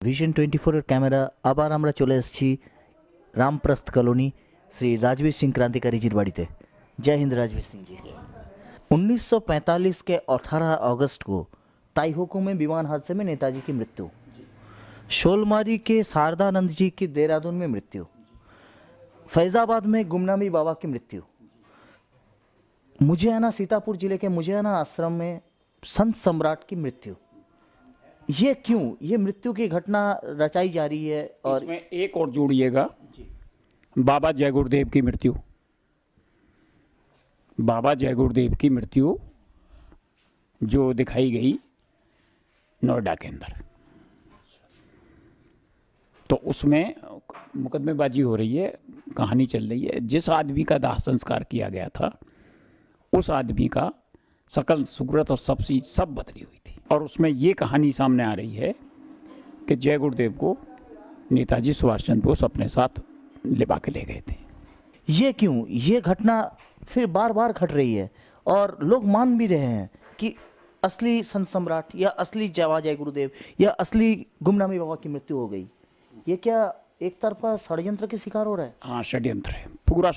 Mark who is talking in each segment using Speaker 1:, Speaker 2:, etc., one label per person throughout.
Speaker 1: Vision 24 এর camera আবার আমরা চলে এসেছি রামপ্রস্থ কলোনি শ্রী राजवीर सिंह क्रांतिकारी जी बाड़ीते। जय हिंद राजवीर सिंह जी। 1945 के 18 अगस्त को ताइहोको में विमान हादसे में नेताजी की मृत्यु, शोलमारी के शारदानंद जी की देहरादून में मृत्यु, फैजाबाद में गुमनामी बाबा की मृत्यु, मुझेआना सीतापुर जिले के मुझेआना आश्रम में संत सम्राट की मृत्यु। ये क्यों ये मृत्यु की घटना रचाई जा रही है? और
Speaker 2: इसमें एक और जोड़िएगा, बाबा जय गुरुदेव की मृत्यु। बाबा जय गुरुदेव की मृत्यु जो दिखाई गई नोएडा के अंदर, तो उसमें मुकदमेबाजी हो रही है, कहानी चल रही है। जिस आदमी का दाह संस्कार किया गया था उस आदमी का सकल सुकृत और सब बदली हुई थी, और उसमें ये कहानी सामने आ रही है कि जय गुरुदेव को नेताजी सुभाष चंद्र बोस अपने साथ लिबा के ले गए थे।
Speaker 1: ये क्यों ये घटना फिर बार बार घट रही है और लोग मान भी रहे हैं कि असली संत सम्राट या असली जय गुरुदेव या असली गुमनामी बाबा की मृत्यु हो गई? ये क्या एक तरफा षड्यंत्र के शिकार हो रहा है?
Speaker 2: हाँ, षड्यंत्र है, पूरा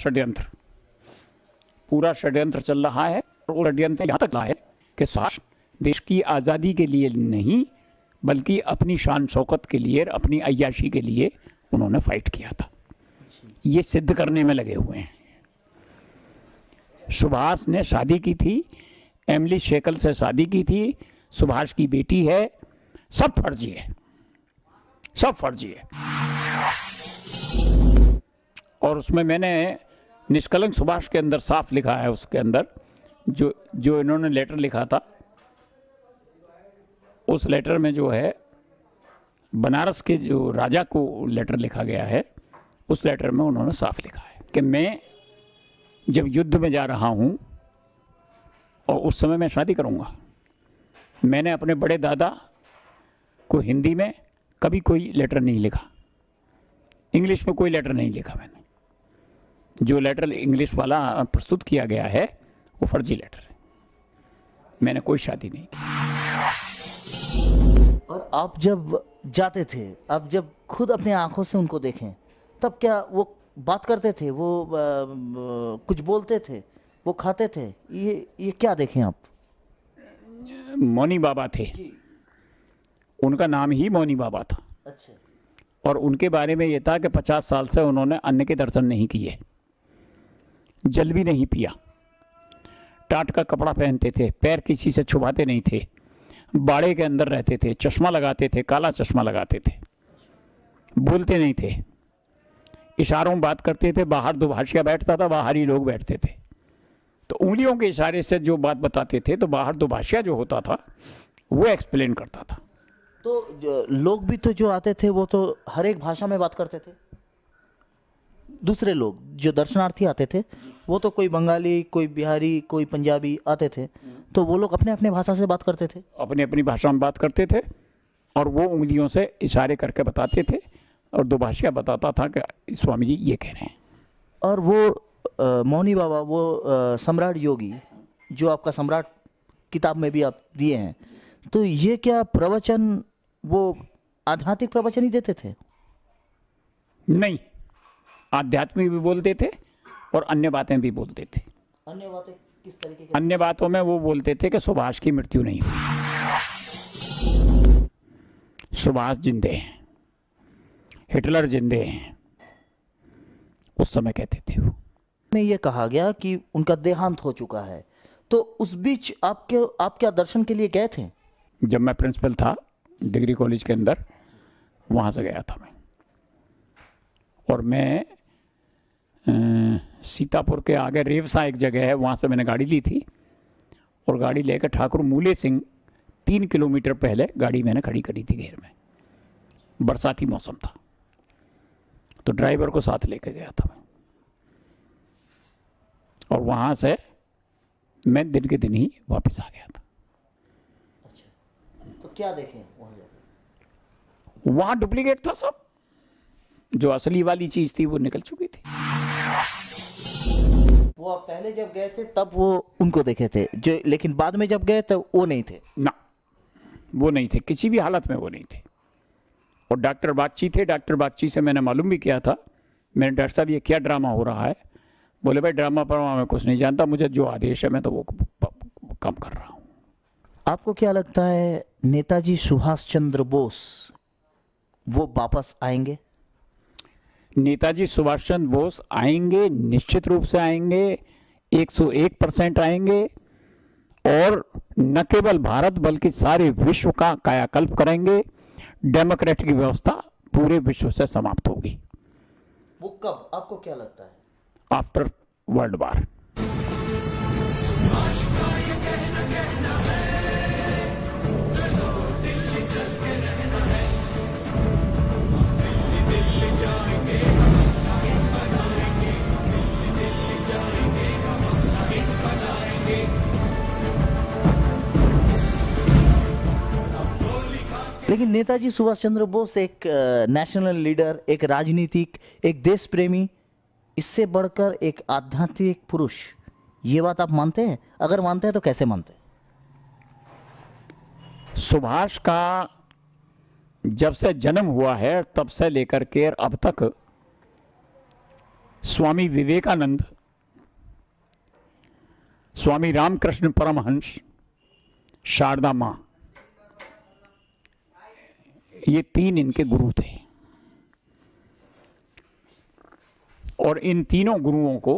Speaker 2: षड्यंत्र चल रहा है। और षड्यंत्र यहाँ तक रहा है कि सुभाष देश की आज़ादी के लिए नहीं बल्कि अपनी शान शौकत के लिए, अपनी अय्याशी के लिए उन्होंने फाइट किया था। ये सिद्ध करने में लगे हुए हैं। सुभाष ने शादी की थी, एमिली शेकल से शादी की थी, सुभाष की बेटी है, सब फर्जी है, सब फर्जी है। और उसमें मैंने निष्कलंक सुभाष के अंदर साफ लिखा है, उसके अंदर जो इन्होंने लेटर लिखा था, उस लेटर में जो है बनारस के जो राजा को लेटर लिखा गया है, उस लेटर में उन्होंने साफ लिखा है कि मैं जब युद्ध में जा रहा हूं और उस समय मैं शादी करूंगा। मैंने अपने बड़े दादा को हिंदी में कभी कोई लेटर नहीं लिखा, इंग्लिश में कोई लेटर नहीं लिखा मैंने। जो लेटर इंग्लिश वाला प्रस्तुत किया गया है वो फर्जी लेटर है। मैंने कोई शादी नहीं की।
Speaker 1: और आप जब जाते थे, आप जब खुद अपने आंखों से उनको देखें, तब क्या वो बात करते थे, वो कुछ बोलते थे, वो खाते थे? ये क्या देखें आप?
Speaker 2: मौनी बाबा थे, उनका नाम ही मौनी बाबा था।
Speaker 1: अच्छा।
Speaker 2: और उनके बारे में ये था कि 50 साल से उन्होंने अन्न के दर्शन नहीं किए, जल भी नहीं पिया, टाट का कपड़ा पहनते थे, पैर किसी से छुपाते नहीं थे, बाड़े के अंदर रहते थे, चश्मा लगाते थे, काला चश्मा लगाते थे, बोलते नहीं थे, इशारों में बात करते थे। बाहर दुभाषिया बैठता था, बाहर ही लोग बैठते थे, तो उंगलियों के इशारे से जो बात बताते थे, तो बाहर दुभाषिया जो होता था वो एक्सप्लेन करता था।
Speaker 1: तो लोग भी तो जो आते थे वो तो हर एक भाषा में बात करते थे। दूसरे लोग जो दर्शनार्थी आते थे वो तो कोई बंगाली, कोई बिहारी, कोई पंजाबी आते थे, तो वो लोग अपने अपने भाषा से बात करते थे,
Speaker 2: अपनी अपनी भाषा में बात करते थे, और वो उंगलियों से इशारे करके बताते थे, और दुभाषिया बताता था कि स्वामी जी ये कह रहे हैं।
Speaker 1: और वो मौनी बाबा, वो सम्राट योगी जो आपका सम्राट किताब में भी आप दिए हैं, तो ये क्या प्रवचन वो आध्यात्मिक प्रवचन ही देते थे?
Speaker 2: नहीं, आध्यात्मिक भी बोलते थे और अन्य बातें भी बोलते थे।
Speaker 1: अन्य बातें किस तरीके की?
Speaker 2: अन्य बातों में वो बोलते थे कि सुभाष की मृत्यु नहीं हुई, सुभाष जिंदे हैं, हिटलर जिंदे हैं, उस समय कहते थे वो।
Speaker 1: में ये कहा गया कि उनका देहांत हो चुका है, तो उस बीच आप क्या दर्शन के लिए गए थे?
Speaker 2: जब मैं प्रिंसिपल था डिग्री कॉलेज के अंदर, वहाँ से गया था मैं। और मैं सीतापुर के आगे रेवसा एक जगह है, वहाँ से मैंने गाड़ी ली थी, और गाड़ी लेकर ठाकुर मूले सिंह 3 किलोमीटर पहले गाड़ी मैंने खड़ी करी थी घेर में। बरसाती मौसम था, तो ड्राइवर को साथ लेकर गया था मैं, और वहाँ से मैं दिन के दिन ही वापस आ गया था।
Speaker 1: अच्छा, तो क्या देखें वहाँ जाकर?
Speaker 2: वहाँ डुप्लीकेट था सब, जो असली वाली चीज़ थी वो निकल चुकी थी।
Speaker 1: वो आप पहले जब गए थे तब वो उनको देखे थे जो, लेकिन बाद में जब गए तब वो नहीं थे?
Speaker 2: ना, वो नहीं थे, किसी भी हालत में वो नहीं थे। और डॉक्टर बागची थे, डॉक्टर बागची से मैंने मालूम भी किया था, मैंने डॉक्टर साहब ये क्या ड्रामा हो रहा है? बोले भाई ड्रामा पर मैं कुछ नहीं जानता, मुझे जो आदेश है मैं तो वो काम कर रहा हूँ।
Speaker 1: आपको क्या लगता है नेताजी सुभाष चंद्र बोस वो वापस आएंगे?
Speaker 2: नेताजी सुभाष चंद्र बोस आएंगे, निश्चित रूप से आएंगे, 101% आएंगे, और न केवल भारत बल्कि सारे विश्व का कायाकल्प करेंगे। डेमोक्रेटिक व्यवस्था पूरे विश्व से समाप्त होगी।
Speaker 1: वो कब, आपको क्या लगता है?
Speaker 2: After world war.
Speaker 1: लेकिन नेताजी सुभाष चंद्र बोस एक नेशनल लीडर, एक राजनीतिक, एक देश प्रेमी, इससे बढ़कर एक आध्यात्मिक पुरुष, ये बात आप मानते हैं? अगर मानते हैं तो कैसे मानते हैं?
Speaker 2: सुभाष का जब से जन्म हुआ है तब से लेकर के अब तक स्वामी विवेकानंद, स्वामी रामकृष्ण परमहंस, शारदा मां, ये तीन इनके गुरु थे। और इन तीनों गुरुओं को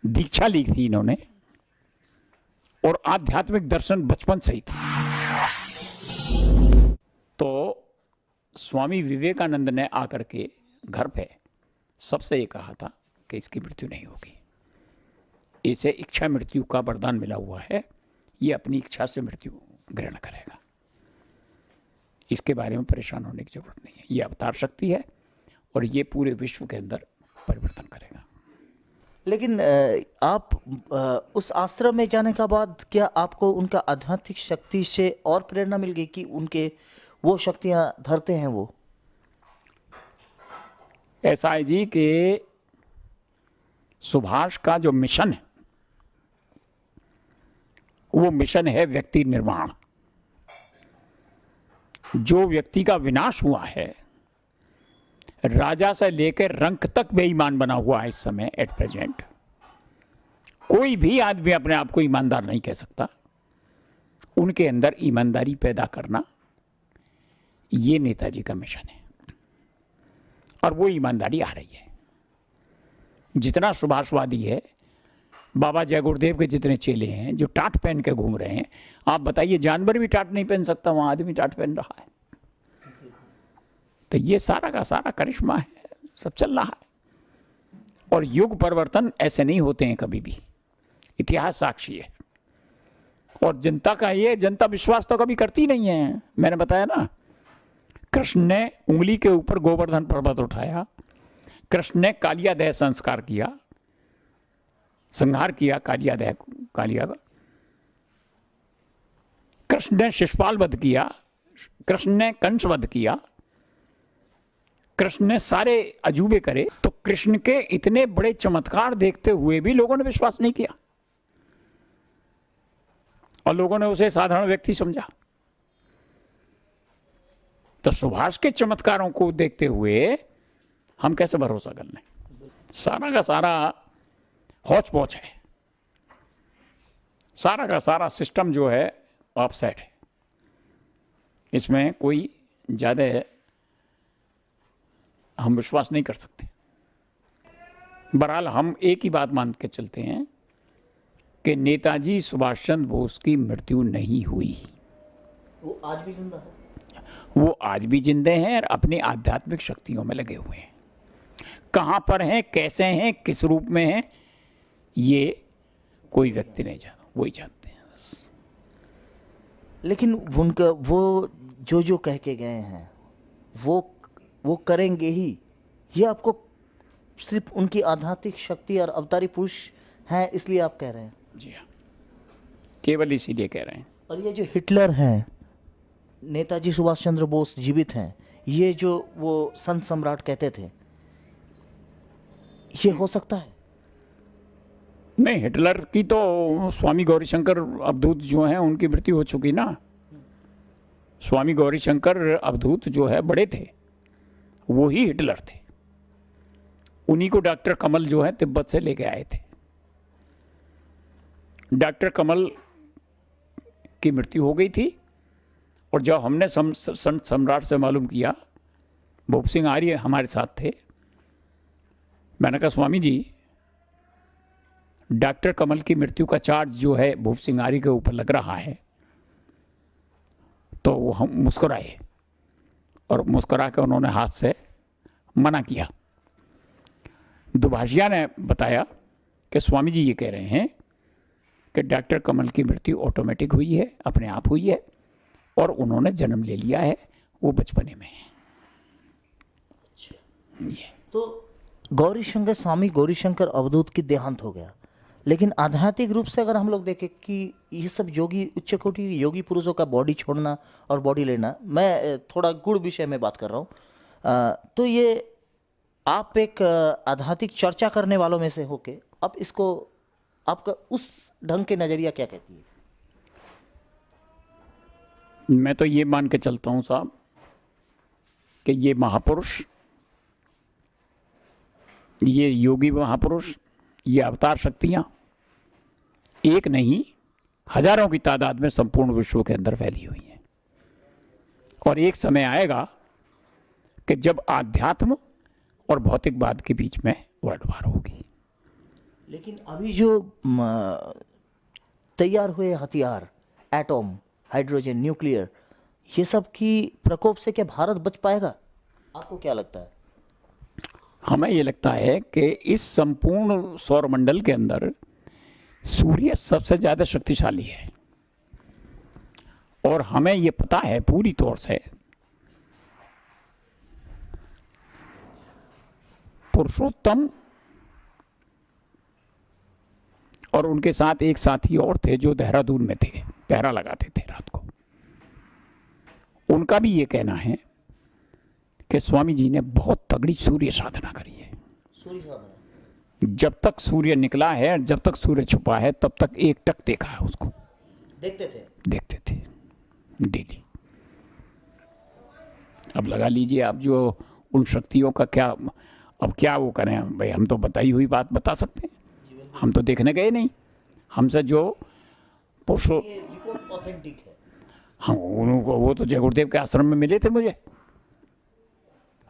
Speaker 2: दीक्षा ली थी इन्होंने, और आध्यात्मिक दर्शन बचपन से ही था। तो स्वामी विवेकानंद ने आकर के घर पे सबसे ये कहा था कि इसकी मृत्यु नहीं होगी, इसे इच्छा मृत्यु का वरदान मिला हुआ है, ये अपनी इच्छा से मृत्यु ग्रहण करेगा, इसके बारे में परेशान होने की जरूरत नहीं है, ये अवतार शक्ति है और ये पूरे विश्व के अंदर परिवर्तन करेगा।
Speaker 1: लेकिन आप उस आश्रम में जाने का बाद क्या आपको उनका आध्यात्मिक शक्ति से और प्रेरणा मिल गई कि उनके वो शक्तियां धरते हैं वो?
Speaker 2: ऐसा है जी कि सुभाष का जो मिशन है वो मिशन है व्यक्ति निर्माण। जो व्यक्ति का विनाश हुआ है, राजा से लेकर रंक तक बेईमान बना हुआ है इस समय एट प्रेजेंट, कोई भी आदमी अपने आप को ईमानदार नहीं कह सकता, उनके अंदर ईमानदारी पैदा करना ये नेताजी का मिशन है, और वो ईमानदारी आ रही है। जितना सुभाषवादी है, बाबा जय गुरुदेव के जितने चेले हैं जो टाट पहन के घूम रहे हैं, आप बताइए जानवर भी टाट नहीं पहन सकता, वहां आदमी टाट पहन रहा है। तो ये सारा का सारा करिश्मा है, सब चल रहा है। और युग परिवर्तन ऐसे नहीं होते हैं कभी भी, इतिहास साक्षी है। और जनता का ये, जनता विश्वास तो कभी करती नहीं है। मैंने बताया ना, कृष्ण ने उंगली के ऊपर गोवर्धन पर्वत उठाया, कृष्ण ने कालियादेह संस्कार किया, संहार किया कालिया का, कृष्ण ने शिशुपाल वध किया, कृष्ण ने कंस वध किया, कृष्ण ने सारे अजूबे करे। तो कृष्ण के इतने बड़े चमत्कार देखते हुए भी लोगों ने विश्वास नहीं किया और लोगों ने उसे साधारण व्यक्ति समझा। तो सुभाष के चमत्कारों को देखते हुए हम कैसे भरोसा कर लें? सारा का सारा हौच पौच है, सारा का सारा सिस्टम जो है ऑफसेट है, इसमें कोई ज्यादा हम विश्वास नहीं कर सकते। बहरहाल हम एक ही बात मान के चलते हैं कि नेताजी सुभाष चंद्र बोस की मृत्यु नहीं हुई।
Speaker 1: वो आज भी जिंदा है?
Speaker 2: वो आज भी जिंदे हैं और अपनी आध्यात्मिक शक्तियों में लगे हुए हैं। कहां पर हैं, कैसे हैं, किस रूप में हैं, ये कोई व्यक्ति नहीं जानता, वही जानते हैं बस।
Speaker 1: लेकिन उनका वो जो कह के गए हैं वो करेंगे ही, ये आपको सिर्फ उनकी आध्यात्मिक शक्ति और अवतारी पुरुष हैं इसलिए आप कह रहे हैं?
Speaker 2: जी हाँ, केवल इसीलिए कह रहे हैं।
Speaker 1: और ये जो हिटलर हैं, नेताजी सुभाष चंद्र बोस जीवित हैं, ये जो वो संत सम्राट कहते थे, ये हो सकता है?
Speaker 2: नहीं, हिटलर की तो स्वामी गौरीशंकर अवधूत जो हैं उनकी मृत्यु हो चुकी ना। स्वामी गौरीशंकर अवधूत जो है बड़े थे, वो ही हिटलर थे। उन्हीं को डॉक्टर कमल जो है तिब्बत से लेके आए थे। डॉक्टर कमल की मृत्यु हो गई थी और जब हमने संत सम्राट से मालूम किया, भूप सिंह आर्य हमारे साथ थे, मैंने कहा स्वामी जी डॉक्टर कमल की मृत्यु का चार्ज जो है भूप सिंह आर्य के ऊपर लग रहा है। तो वो हम मुस्कुराए और मुस्कुरा कर उन्होंने हाथ से मना किया। दुभाषिया ने बताया कि स्वामी जी ये कह रहे हैं कि डॉक्टर कमल की मृत्यु ऑटोमेटिक हुई है, अपने आप हुई है, और उन्होंने जन्म ले लिया है, वो बचपने में है। ये
Speaker 1: तो गौरीशंकर, स्वामी गौरीशंकर अवधूत की देहांत हो गया, लेकिन आध्यात्मिक रूप से अगर हम लोग देखें कि ये सब योगी, उच्च कोटि योगी पुरुषों का बॉडी छोड़ना और बॉडी लेना, मैं थोड़ा गुड़ विषय में बात कर रहा हूँ, तो ये आप एक आध्यात्मिक चर्चा करने वालों में से होके आप इसको, आपका उस ढंग के नजरिया क्या कहती है?
Speaker 2: मैं तो ये मान के चलता हूँ साहब कि ये महापुरुष, ये योगी महापुरुष, ये अवतार शक्तियाँ एक नहीं हजारों की तादाद में संपूर्ण विश्व के अंदर फैली हुई हैं। और एक समय आएगा कि जब आध्यात्म और भौतिकवाद के बीच में वर्ल्ड वार होगी।
Speaker 1: लेकिन अभी जो तैयार हुए हथियार, एटॉम, हाइड्रोजन, न्यूक्लियर, ये सब की प्रकोप से क्या भारत बच पाएगा? आपको क्या लगता है?
Speaker 2: हमें ये लगता है कि इस संपूर्ण सौरमंडल के अंदर सूर्य सबसे ज़्यादा शक्तिशाली है, और हमें ये पता है पूरी तौर से पुरुषोत्तम और उनके साथ एक साथी और थे जो देहरादून में थे, पहरा लगाते थे रात को। उनका भी ये कहना है कि स्वामी जी ने बहुत तगड़ी सूर्य साधना करी है।
Speaker 1: सूर्य साधना?
Speaker 2: जब तक सूर्य निकला है, जब तक सूर्य छुपा है, तब तक एक टक देखा है उसको। देखते थे डेली। अब लगा लीजिए आप, जो उन शक्तियों का क्या, अब क्या वो करें भाई, हम तो बताई हुई बात बता सकते हैं, हम तो देखने गए नहीं। हमसे जो पुरुषों,
Speaker 1: ये रिपोर्ट ऑथेंटिक है।
Speaker 2: हाँ, उनको वो तो जय गुरुदेव के आश्रम में मिले थे मुझे,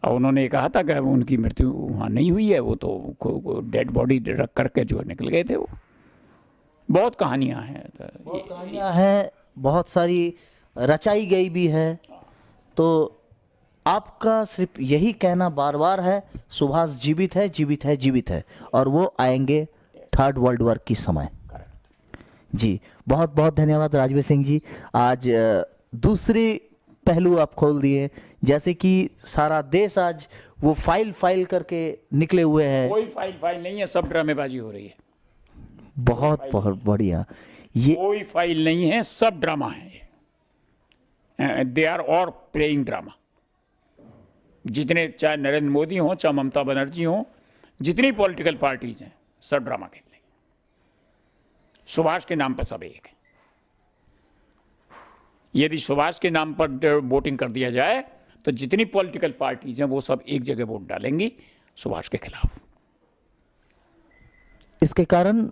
Speaker 2: और उन्होंने ये कहा था कि उनकी मृत्यु वहाँ नहीं हुई है, वो तो डेड बॉडी रख करके जो निकल गए थे। वो बहुत कहानियाँ हैं,
Speaker 1: बहुत कहानियाँ हैं, बहुत सारी रचाई गई भी है। तो आपका सिर्फ यही कहना बार बार है, सुभाष जीवित है, जीवित है, जीवित है, और वो आएंगे थर्ड वर्ल्ड वॉर की समय। जी, बहुत बहुत धन्यवाद राजवीर सिंह जी। आज दूसरी पहलू आप खोल दिए, जैसे कि सारा देश आज वो फाइल करके निकले हुए हैं।
Speaker 2: कोई फाइल नहीं है, सब ड्रामेबाजी हो रही है।
Speaker 1: बहुत बहुत बढ़िया। ये
Speaker 2: कोई फाइल नहीं है, सब ड्रामा है। They are all playing drama. जितने, चाहे नरेंद्र मोदी हो, चाहे ममता बनर्जी हो, जितनी पॉलिटिकल पार्टीज हैं, सब ड्रामा खेल रही हैं। सुभाष के नाम पर सब एक है। यदि सुभाष के नाम पर वोटिंग कर दिया जाए तो जितनी पॉलिटिकल पार्टीज हैं वो सब एक जगह वोट डालेंगी सुभाष के खिलाफ।
Speaker 1: इसके कारण,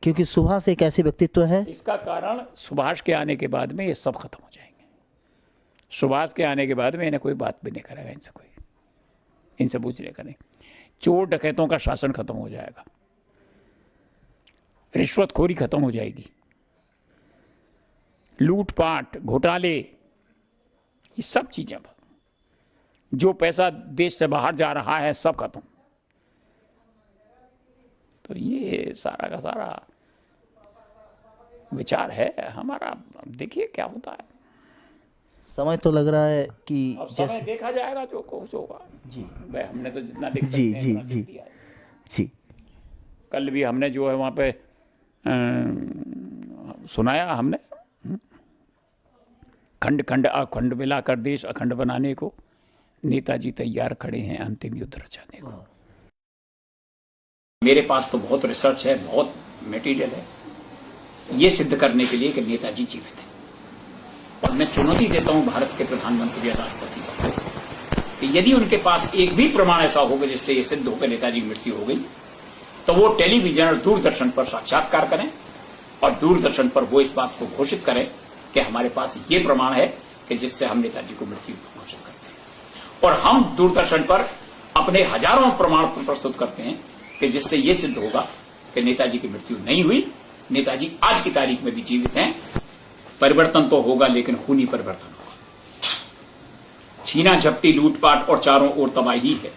Speaker 1: क्योंकि सुभाष एक ऐसे व्यक्तित्व है,
Speaker 2: इसका कारण सुभाष के आने के बाद में ये सब खत्म हो जाएंगे। सुभाष के आने के बाद में इन्हें कोई बात भी नहीं करेगा, इनसे कोई, इनसे पूछने का नहीं। चोर डकैतों का शासन खत्म हो जाएगा, रिश्वतखोरी खत्म हो जाएगी, लूटपाट, घोटाले, ये सब चीजें, जो पैसा देश से बाहर जा रहा है सब खत्म। तो ये सारा का सारा विचार है हमारा। देखिए क्या होता है।
Speaker 1: समय तो लग रहा है कि
Speaker 2: अब
Speaker 1: जैसे
Speaker 2: समय देखा जाएगा जो कुछ होगा।
Speaker 1: जी
Speaker 2: भाई हमने तो जितना लिख सकते
Speaker 1: जी
Speaker 2: हैं
Speaker 1: जी
Speaker 2: उतना
Speaker 1: जी
Speaker 2: लिख दिया है।
Speaker 1: जी।
Speaker 2: कल भी हमने जो है वहाँ पे सुनाया हमने, खंड खंड अखंड मिलाकर देश अखंड बनाने को नेताजी तैयार खड़े हैं अंतिम युद्ध रचाने को। मेरे पास तो बहुत रिसर्च है, बहुत मटेरियल है ये सिद्ध करने के लिए कि नेताजी जीवित है। और मैं चुनौती देता हूं भारत के प्रधानमंत्री या राष्ट्रपति को कि यदि उनके पास एक भी प्रमाण ऐसा होगा जिससे ये सिद्ध होकर नेताजी की मृत्यु हो गई, तो वो टेलीविजन और दूरदर्शन पर साक्षात्कार करें और दूरदर्शन पर वो इस बात को घोषित करें कि हमारे पास ये प्रमाण है कि जिससे हम नेताजी को मृत्यु घोषित करते हैं। और हम दूरदर्शन पर अपने हजारों प्रमाण प्रस्तुत करते हैं कि जिससे ये सिद्ध होगा कि नेताजी की मृत्यु नहीं हुई, नेताजी आज की तारीख में भी जीवित हैं। परिवर्तन तो होगा, लेकिन खूनी परिवर्तन होगा। छीना झपटी लूटपाट और चारों ओर तबाही है।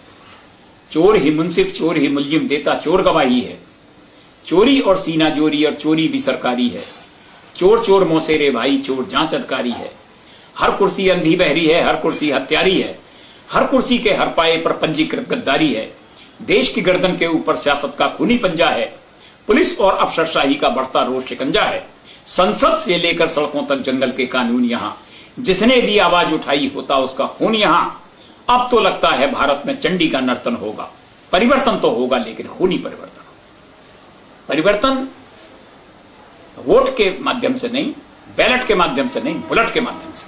Speaker 2: चोर ही मुंसिफ, चोर ही मुल्जिम, देता चोर गवाही है। चोरी और सीना जोरी और चोरी भी सरकारी है। चोर चोर मौसेरे भाई, चोर जांच अधिकारी है। हर कुर्सी अंधी बहरी है, हर कुर्सी हत्यारी है। हर कुर्सी के हर पाए पर पंजीकृत गद्दारी है। देश की गर्दन के ऊपर सियासत का खूनी पंजा है। पुलिस और अफसरशाही का बढ़ता रोज शिकंजा है। संसद से लेकर सड़कों तक जंगल के कानून यहाँ, जिसने भी आवाज उठाई होता उसका खून यहाँ। अब तो लगता है भारत में चंडी का नर्तन होगा। परिवर्तन तो होगा, लेकिन खूनी परिवर्तन। परिवर्तन वोट के माध्यम से नहीं, बैलेट के माध्यम से नहीं, बुलेट के माध्यम से।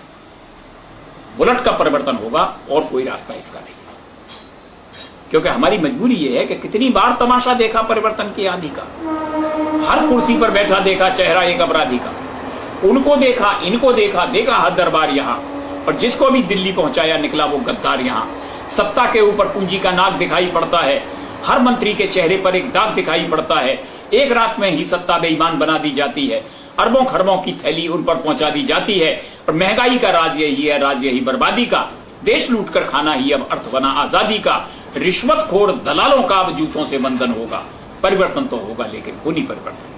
Speaker 2: बुलेट का परिवर्तन होगा और कोई रास्ता इसका नहीं, क्योंकि हमारी मजबूरी यह है कि कितनी बार तमाशा देखा परिवर्तन की आंधी का। हर कुर्सी पर बैठा देखा चेहरा एक अपराधी का। उनको देखा, इनको देखा, देखा हर दरबार यहाँ, और जिसको भी दिल्ली पहुंचाया निकला वो गद्दार यहाँ। सत्ता के ऊपर पूंजी का नाक दिखाई पड़ता है। हर मंत्री के चेहरे पर एक दाग दिखाई पड़ता है। एक रात में ही सत्ता बेईमान बना दी जाती है। अरबों खरबों की थैली उन पर पहुंचा दी जाती है। और महंगाई का राज यही है, राज यही बर्बादी का। देश लूट कर खाना ही अब अर्थ बना आजादी का। रिश्वतखोर दलालों का अब जूतों से बंधन होगा। परिवर्तन तो होगा, लेकिन खूनी परिवर्तन।